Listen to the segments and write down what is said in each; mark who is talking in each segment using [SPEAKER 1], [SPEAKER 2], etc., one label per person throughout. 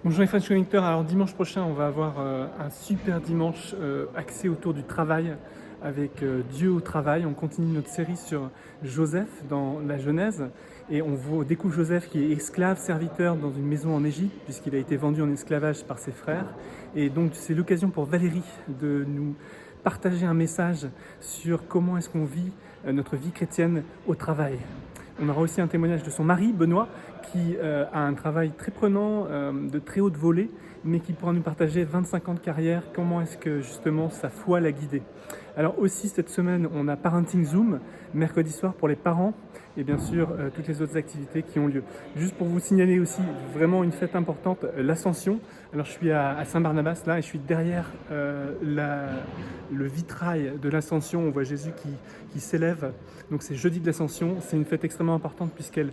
[SPEAKER 1] Bonjour les French Connecteurs, alors dimanche prochain on va avoir un super dimanche axé autour du travail avec Dieu au travail. On continue notre série sur Joseph dans la Genèse et découvre Joseph qui est esclave, serviteur dans une maison en Égypte puisqu'il a été vendu en esclavage par ses frères. Et donc c'est l'occasion pour Valérie de nous partager un message sur comment est-ce qu'on vit notre vie chrétienne au travail. On aura aussi un témoignage de son mari, Benoît, qui a un travail très prenant, de très haute volée, mais qui pourra nous partager 25 ans de carrière, comment est-ce que justement sa foi l'a guidé. Alors aussi cette semaine, on a Parenting Zoom, mercredi soir pour les parents, et bien sûr toutes les autres activités qui ont lieu. Juste pour vous signaler aussi vraiment une fête importante, l'Ascension. Alors je suis à Saint-Barnabas là, et je suis derrière le vitrail de l'Ascension. On voit Jésus qui s'élève. Donc c'est jeudi de l'Ascension, c'est une fête extrêmement importante puisqu'elle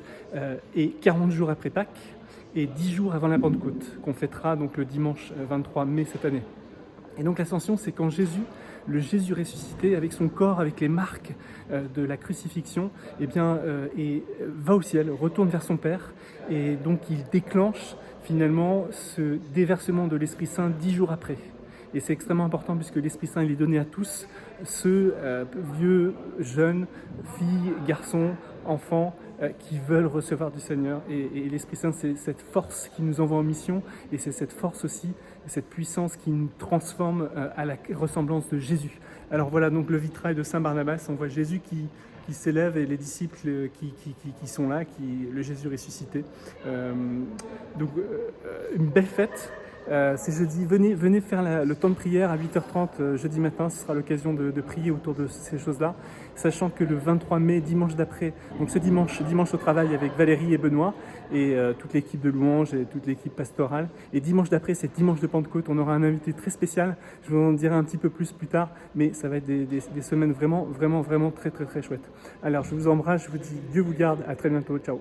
[SPEAKER 1] est 40 jours après Pâques et 10 jours avant la Pentecôte, qu'on fêtera donc le dimanche 23 mai cette année. Et donc l'Ascension, c'est quand Jésus, le Jésus ressuscité, avec son corps, avec les marques de la crucifixion, va au ciel, retourne vers son Père, et donc il déclenche finalement ce déversement de l'Esprit Saint 10 jours après. Et c'est extrêmement important puisque l'Esprit Saint il est donné à tous, ceux, vieux, jeunes, filles, garçons, enfants, qui veulent recevoir du Seigneur. Et l'Esprit Saint, c'est cette force qui nous envoie en mission, et c'est cette force aussi, cette puissance qui nous transforme à la ressemblance de Jésus. Alors voilà, donc le vitrail de Saint-Barnabas, on voit Jésus qui s'élève et les disciples qui sont là, le Jésus ressuscité. Une belle fête. C'est jeudi, venez faire le temps de prière à 8h30 jeudi matin, ce sera l'occasion de prier autour de ces choses-là, sachant que le 23 mai, dimanche d'après, donc ce dimanche au travail avec Valérie et Benoît et toute l'équipe de louanges et toute l'équipe pastorale, et dimanche d'après, c'est dimanche de Pentecôte, on aura un invité très spécial, je vous en dirai un petit peu plus tard, mais ça va être des semaines vraiment très chouettes. Alors je vous embrasse, je vous dis Dieu vous garde, à très bientôt, ciao.